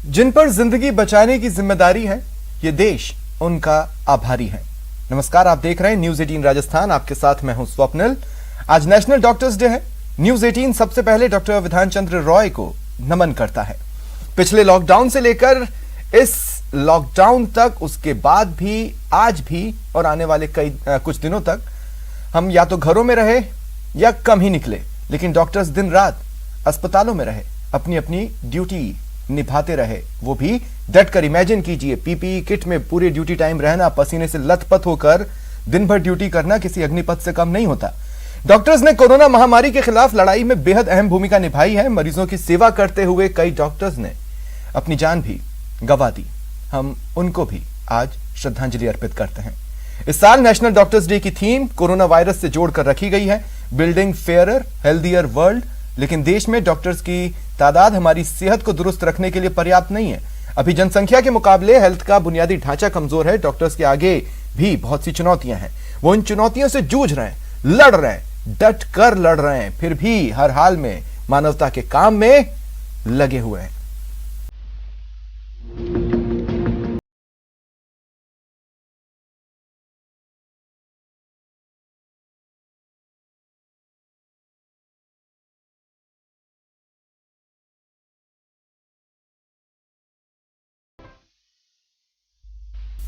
जिन पर जिंदगी बचाने की जिम्मेदारी है, ये देश उनका आभारी है। नमस्कार, आप देख रहे हैं न्यूज 18 राजस्थान। आपके साथ मैं हूं स्वप्निल। आज नेशनल डॉक्टर्स डे है। न्यूज 18 सबसे पहले डॉक्टर विधान चंद्र रॉय को नमन करता है। पिछले लॉकडाउन से लेकर इस लॉकडाउन तक, उसके बाद भी, आज भी और आने वाले कुछ दिनों तक हम या तो घरों में रहे या कम ही निकले, लेकिन डॉक्टर्स दिन रात अस्पतालों में रहे, अपनी अपनी ड्यूटी निभाते रहे। वो भी डट कर। इमेजिन कीजिए, पीपीई किट में पूरे ड्यूटी टाइम रहना, पसीने से लथपथ होकर दिन भर ड्यूटी करना किसी अग्निपथ से कम नहीं होता। डॉक्टर्स ने कोरोना महामारी के खिलाफ लड़ाई में बेहद अहम भूमिका निभाई है। मरीजों की सेवा करते हुए कई डॉक्टर्स ने अपनी जान भी गंवा दी। हम उनको भी आज श्रद्धांजलि अर्पित करते हैं। इस साल नेशनल डॉक्टर्स डे की थीम कोरोना वायरस से जोड़कर रखी गई है, बिल्डिंग फेयरर हेल्दियर वर्ल्ड। लेकिन देश में डॉक्टर्स की तादाद हमारी सेहत को दुरुस्त रखने के लिए पर्याप्त नहीं है। अभी जनसंख्या के मुकाबले हेल्थ का बुनियादी ढांचा कमजोर है। डॉक्टर्स के आगे भी बहुत सी चुनौतियां हैं। वो इन चुनौतियों से जूझ रहे हैं, लड़ रहे हैं, डट कर लड़ रहे हैं, फिर भी हर हाल में मानवता के काम में लगे हुए हैं।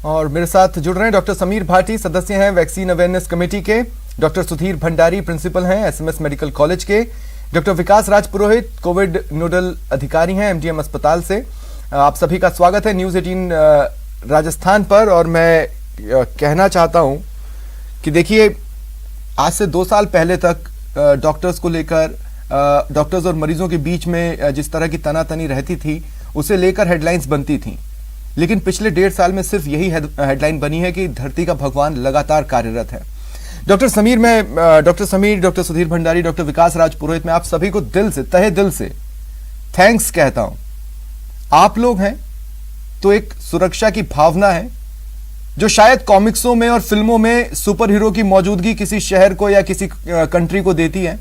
और मेरे साथ जुड़ रहे हैं डॉक्टर समीर भाटी, सदस्य हैं वैक्सीन अवेयरनेस कमेटी के। डॉक्टर सुधीर भंडारी, प्रिंसिपल हैं एसएमएस मेडिकल कॉलेज के। डॉक्टर विकास राज पुरोहित, कोविड नोडल अधिकारी हैं एमडीएम अस्पताल से। आप सभी का स्वागत है न्यूज 18 राजस्थान पर। और मैं कहना चाहता हूं कि देखिए, आज से 2 साल पहले तक डॉक्टर्स को लेकर, डॉक्टर्स और मरीजों के बीच में जिस तरह की तनातनी रहती थी, उसे लेकर हेडलाइंस बनती थी। लेकिन पिछले 1.5 साल में सिर्फ यही हेडलाइन बनी है कि धरती का भगवान लगातार कार्यरत है। Doctor Sameer, doctor Sudhir Bhandari, doctor Vikas Raj Purohit, मैं आप सभी को दिल से, तहे दिल से थैंक्स कहता हूं। आप लोग हैं तो एक सुरक्षा की भावना है जो शायद कॉमिक्सों में और फिल्मों में सुपर हीरो की मौजूदगी किसी शहर को या किसी कंट्री को देती है,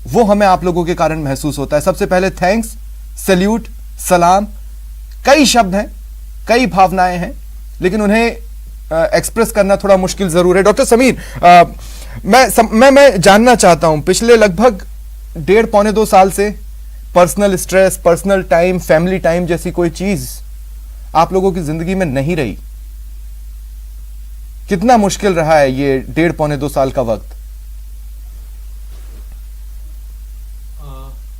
वो हमें आप लोगों के कारण महसूस होता है। सबसे पहले थैंक्स, सैल्यूट, सलाम। कई शब्द हैं, कई भावनाएं हैं, लेकिन उन्हें एक्सप्रेस करना थोड़ा मुश्किल जरूर है। डॉक्टर समीर, मैं जानना चाहता हूं, पिछले लगभग 1.5-2 साल से personal stress, personal time, family time जैसी कोई चीज आप लोगों की जिंदगी में नहीं रही। कितना मुश्किल रहा है ये 1.5-2 साल का वक्त?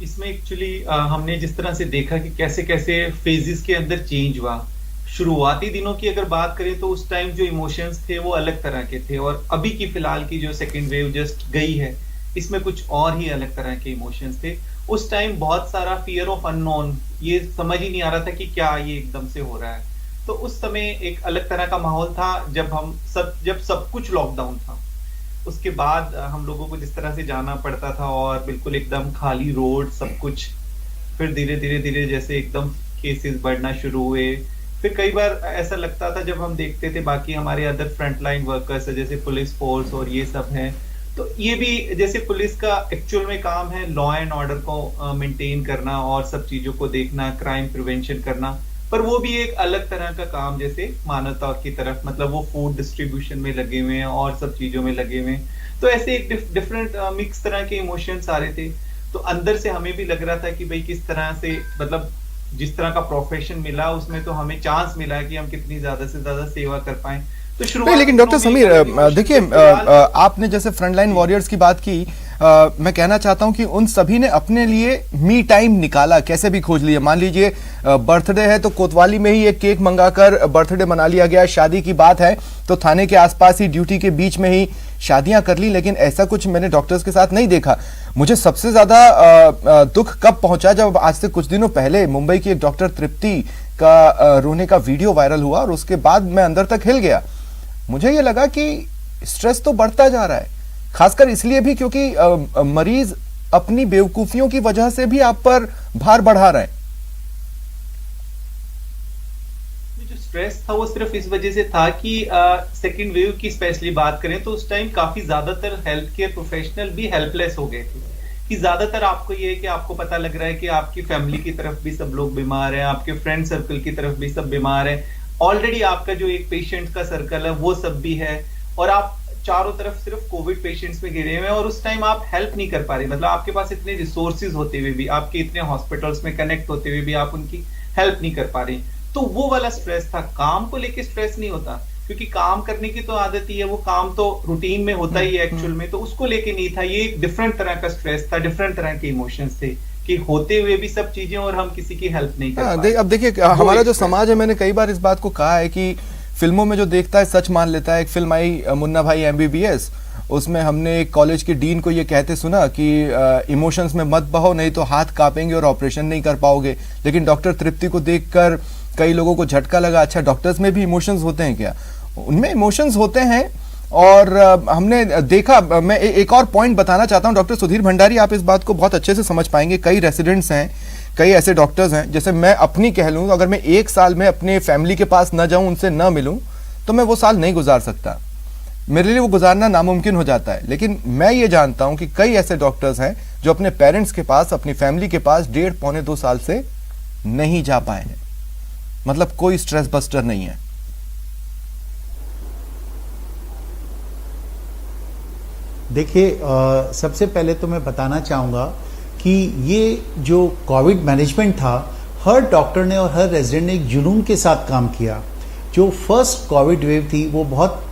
इसमें एक्चुअली हमने जिस तरह से देखा कि कैसे कैसे फेजेस के अंदर चेंज हुआ। शुरुआती दिनों की अगर बात करें तो उस टाइम जो इमोशंस थे वो अलग तरह के थे, और अभी की फिलहाल की जो सेकेंड वेव जस्ट गई है, इसमें कुछ और ही अलग तरह के इमोशंस थे। उस टाइम बहुत सारा फियर ऑफ अननोन, ये समझ ही नहीं आ रहा था कि क्या ये एकदम से हो रहा है। तो उस समय एक अलग तरह का माहौल था जब सब कुछ लॉकडाउन था। उसके बाद हम लोगों को जिस तरह से जाना पड़ता था और बिल्कुल एकदम खाली रोड, सब कुछ। फिर धीरे धीरे जैसे एकदम केसेस बढ़ना शुरू हुए। फिर कई बार ऐसा लगता था जब हम देखते थे बाकी हमारे अदर फ्रंटलाइन वर्कर्स है, जैसे पुलिस फोर्स और ये सब है, तो ये भी जैसे पुलिस का एक्चुअल में काम है लॉ एंड ऑर्डर को मेंटेन करना और सब चीजों को देखना, क्राइम प्रिवेंशन करना, पर वो भी एक अलग तरह का काम, जैसे मानवता की तरफ, मतलब वो फूड डिस्ट्रीब्यूशन में लगे हुए हैं और सब चीजों में लगे हुए हैं। तो ऐसे एक डिफरेंट मिक्स तरह के इमोशंस आ रहे थे। तो अंदर से हमें भी लग रहा था कि भाई किस तरह से, मतलब जिस तरह का प्रोफेशन मिला उसमें तो हमें चांस मिला कि हम कितनी ज्यादा से ज्यादा सेवा कर पाए। तो शुरुआत। लेकिन डॉक्टर समीर, देखिए, आपने जैसे फ्रंटलाइन वॉरियर्स की बात की, मैं कहना चाहता हूं कि उन सभी ने अपने लिए मी टाइम निकाला, कैसे भी खोज लिया। मान लीजिए बर्थडे है तो कोतवाली में ही एक केक मंगाकर बर्थडे मना लिया गया। शादी की बात है तो थाने के आसपास ही, ड्यूटी के बीच में ही शादियां कर ली। लेकिन ऐसा कुछ मैंने डॉक्टर्स के साथ नहीं देखा। मुझे सबसे ज्यादा दुख कब पहुंचा, जब आज से कुछ दिनों पहले मुंबई की एक डॉक्टर तृप्ति का रोने का वीडियो वायरल हुआ, और उसके बाद मैं अंदर तक हिल गया। मुझे ये लगा कि स्ट्रेस तो बढ़ता जा रहा है, खासकर इसलिए भी क्योंकि मरीज अपनी बेवकूफियों की वजह से भी आप पर भार बढ़ा रहे हैं। जो स्ट्रेस था वो सिर्फ इस वजह से था कि सेकेंड वेव की स्पेशली बात करें तो उस टाइम काफी ज्यादातर हेल्थ केयर प्रोफेशनल भी हेल्पलेस हो गए थे कि ज्यादातर आपको ये है कि आपको पता लग रहा है कि आपकी फैमिली की तरफ भी सब लोग बीमार हैं, आपके फ्रेंड सर्कल की तरफ भी सब बीमार है, ऑलरेडी आपका जो एक पेशेंट का सर्कल है वो सब भी है, और आप चारों तरफ सिर्फ कोविड पेशेंट्स में घिरे हुए हैं, और उस टाइम आप हेल्प नहीं कर पा रहे। मतलब आपके पास इतने रिसोर्सेज होते हुए भी, आपके इतने हॉस्पिटल्स में कनेक्ट होते हुए भी आप उनकी हेल्प नहीं कर पा रहे। तो वो वाला स्ट्रेस था। काम को लेके स्ट्रेस नहीं होता, क्योंकि काम करने की तो आदत ही है, वो काम तो रूटीन में होता ही है एक्चुअल में, तो उसको लेके नहीं था। ये एक डिफरेंट तरह का स्ट्रेस था, डिफरेंट तरह के इमोशंस थे कि होते हुए भी सब चीजें और हम किसी की हेल्प नहीं कर पा रहे। अब देखिए हमारा जो समाज है, मैंने कई बार इस बात को कहा है कि फिल्मों में जो देखता है सच मान लेता है। एक फिल्म आई मुन्ना भाई MBBS, उसमें हमने एक कॉलेज के डीन को ये कहते सुना कि इमोशंस में मत बहो, नहीं तो हाथ कांपेंगे और ऑपरेशन नहीं कर पाओगे। लेकिन डॉक्टर तृप्ति को देखकर कई लोगों को झटका लगा, अच्छा डॉक्टर्स में भी इमोशंस होते हैं क्या? उनमें इमोशंस होते हैं। और हमने देखा, मैं एक और पॉइंट बताना चाहता हूं डॉक्टर सुधीर भंडारी, आप इस बात को बहुत अच्छे से समझ पाएंगे। कई रेसिडेंट्स हैं, कई ऐसे डॉक्टर्स हैं, जैसे मैं अपनी कह लूं, अगर मैं एक साल में अपने फैमिली के पास न जाऊं, उनसे न मिलूं, तो मैं वो साल नहीं गुजार सकता। मेरे लिए वो गुजारना नामुमकिन हो जाता है। लेकिन मैं ये जानता हूं कि कई ऐसे डॉक्टर्स हैं जो अपने पेरेंट्स के पास, अपनी फैमिली के पास 1.5-2 साल से नहीं जा पाए हैं। मतलब कोई स्ट्रेस बस्टर नहीं है। देखिए, सबसे पहले तो मैं बताना चाहूँगा कि ये जो कोविड मैनेजमेंट था, हर डॉक्टर ने और हर रेजिडेंट ने एक जुनून के साथ काम किया। जो फर्स्ट कोविड वेव थी वो बहुत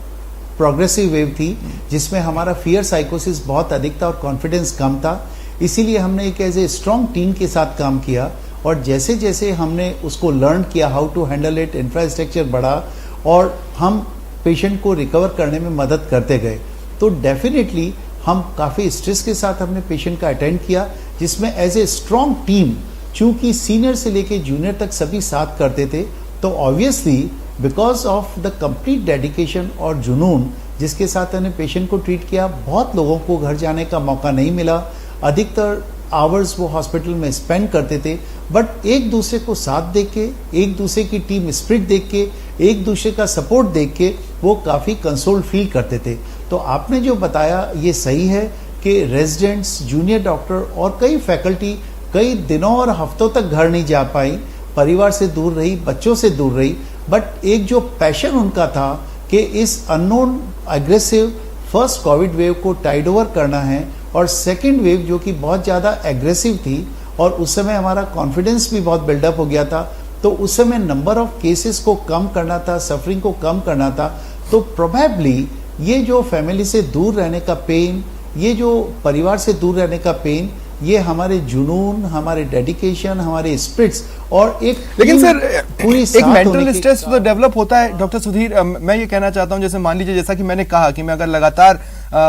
प्रोग्रेसिव वेव थी, जिसमें हमारा फियर साइकोसिस बहुत अधिक था और कॉन्फिडेंस कम था। इसीलिए हमने एक एज ए स्ट्रॉन्ग टीम के साथ काम किया, और जैसे जैसे हमने उसको लर्न किया how to handle it, infrastructure बढ़ा और हम पेशेंट को रिकवर करने में मदद करते गए। तो डेफिनेटली हम काफ़ी स्ट्रेस के साथ हमने पेशेंट का अटेंड किया, जिसमें एज ए स्ट्रॉन्ग टीम, चूंकि सीनियर से लेके जूनियर तक सभी साथ करते थे, तो obviously because of the complete dedication और जुनून जिसके साथ हमने पेशेंट को ट्रीट किया, बहुत लोगों को घर जाने का मौका नहीं मिला। अधिकतर आवर्स वो हॉस्पिटल में स्पेंड करते थे, बट एक दूसरे को साथ देख के, एक दूसरे की टीम स्पिरिट देख के, एक दूसरे का सपोर्ट देख के वो काफ़ी कंसोल्ड फील करते थे। तो आपने जो बताया ये सही है कि रेजिडेंट्स, जूनियर डॉक्टर और कई फैकल्टी कई दिनों और हफ्तों तक घर नहीं जा पाई, परिवार से दूर रही, बच्चों से दूर रही, बट एक जो पैशन उनका था कि इस unknown aggressive first Covid wave को टाइड ओवर करना है, और सेकेंड वेव जो कि बहुत ज़्यादा एग्रेसिव थी और उस समय हमारा कॉन्फिडेंस भी बहुत बिल्डअप हो गया था, तो उस समय नंबर ऑफ केसेस को कम करना था, सफरिंग को कम करना था। तो प्रोबेबली ये जो फैमिली से दूर रहने का पेन, ये जो परिवार से दूर रहने का पेन, ये हमारे जुनून, हमारे डेडिकेशन, हमारे स्पिरिट्स और एक, लेकिन सर एक मेंटल स्ट्रेस तो डेवलप होता है डॉक्टर सुधीर। मैं ये कहना चाहता हूँ, जैसे मान लीजिए, जैसा कि मैंने कहा कि मैं अगर लगातार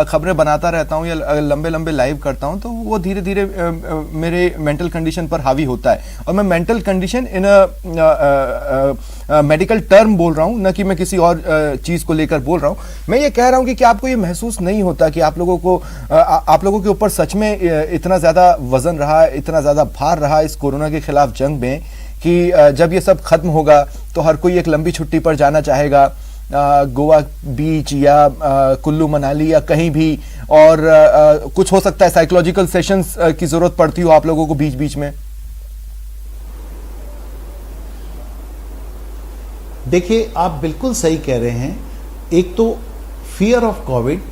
खबरें बनाता रहता हूँ या लंबे लंबे लाइव करता हूँ, तो वो धीरे धीरे मेरे मेंटल कंडीशन पर हावी होता है। और मैं mental condition in medical term बोल रहा हूँ, न कि मैं किसी और चीज को लेकर बोल रहा हूँ। मैं ये कह रहा हूँ कि क्या आपको ये महसूस नहीं होता कि आप लोगों के ऊपर सच में इतना ज्यादा वजन रहा, इतना ज्यादा भार रहा इस कोरोना के खिलाफ जंग में, कि जब ये सब खत्म होगा तो हर कोई एक लंबी छुट्टी पर जाना चाहेगा, गोवा बीच या कुल्लू मनाली या कहीं भी, और कुछ हो सकता है साइकोलॉजिकल सेशंस की जरूरत पड़ती हो आप लोगों को बीच बीच में? देखिए, आप बिल्कुल सही कह रहे हैं। एक तो फियर ऑफ कोविड,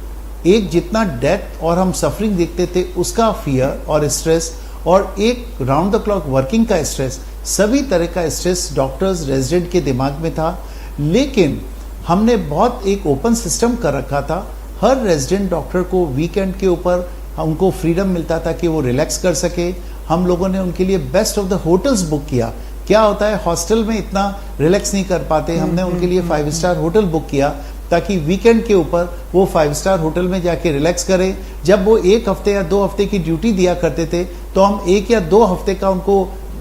एक जितना डेथ और हम सफरिंग देखते थे उसका फियर और स्ट्रेस, और एक राउंड द क्लॉक वर्किंग का स्ट्रेस, सभी तरह का स्ट्रेस डॉक्टर्स, रेजिडेंट के दिमाग में था। लेकिन हमने बहुत एक ओपन सिस्टम कर रखा था। हर रेजिडेंट डॉक्टर को वीकेंड के ऊपर उनको फ्रीडम मिलता था कि वो रिलैक्स कर सके। हम लोगों ने उनके लिए best of the hotels book किया। क्या होता है, हॉस्टल में इतना रिलैक्स नहीं कर पाते, हमने उनके लिए 5 स्टार होटल बुक किया ताकि वीकेंड के ऊपर वो 5 स्टार होटल में जाके रिलैक्स करें। जब वो 1 हफ्ते या 2 हफ्ते की ड्यूटी दिया करते थे तो हम 1 या 2 हफ्ते का उनको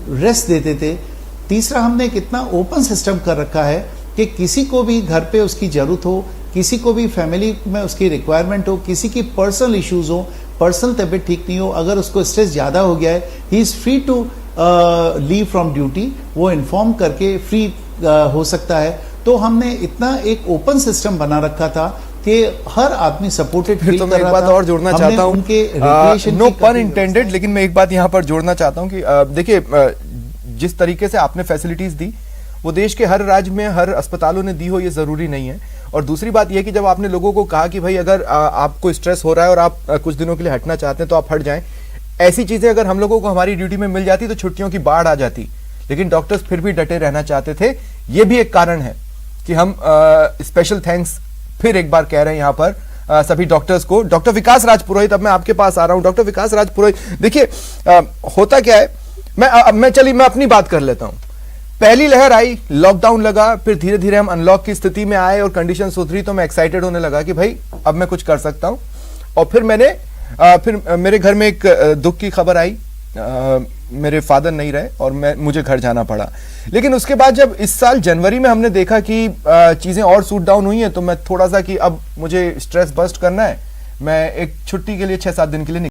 रेस्ट देते थे। तीसरा, हमने एक इतना ओपन सिस्टम कर रखा है कि किसी को भी घर पे उसकी जरूरत हो, किसी को भी फैमिली में उसकी रिक्वायरमेंट हो, किसी की पर्सनल इश्यूज हो, पर्सनल तबीयत ठीक नहीं हो, अगर उसको स्ट्रेस ज़्यादा हो गया है, he is free to leave from duty, वो इन्फॉर्म करके फ्री हो सकता है। तो हमने इतना एक ओपन सिस्टम बना रखा था कि हर आदमी सपोर्टेड फिर तो मैं एक बात और जोड़ना चाहता हूँ, नो पन इंटेंडेड, लेकिन मैं एक बात यहाँ पर जोड़ना चाहता हूँ कि देखिए जिस तरीके से आपने फैसिलिटीज दी वो देश के हर राज्य में हर अस्पतालों ने दी हो ये जरूरी नहीं है। और दूसरी बात यह कि जब आपने लोगों को कहा कि भाई अगर आपको स्ट्रेस हो रहा है और आप कुछ दिनों के लिए हटना चाहते हैं तो आप हट जाएं, ऐसी चीजें अगर हम लोगों को हमारी ड्यूटी में मिल जाती तो छुट्टियों की बाढ़ आ जाती, लेकिन डॉक्टर्स फिर भी डटे रहना चाहते थे। ये भी एक कारण है कि हम स्पेशल थैंक्स फिर एक बार कह रहे हैं यहाँ पर सभी डॉक्टर्स को। डॉक्टर विकास राज पुरोहित, अब मैं आपके पास आ रहा हूं। डॉक्टर विकास राज पुरोहित, देखिए होता क्या है, मैं अपनी बात कर लेता हूं। पहली लहर आई, लॉकडाउन लगा, फिर धीरे धीरे हम अनलॉक की स्थिति में आए और कंडीशन सुधरी तो मैं एक्साइटेड होने लगा कि भाई अब मैं कुछ कर सकता हूं। और फिर मेरे घर में एक दुख की खबर आई, मेरे फादर नहीं रहे और मुझे घर जाना पड़ा। लेकिन उसके बाद जब इस साल जनवरी में हमने देखा कि चीजें और सूट डाउन हुई हैं तो मैं थोड़ा सा कि अब मुझे स्ट्रेस बस्ट करना है, मैं एक छुट्टी के लिए 6-7 दिन के लिए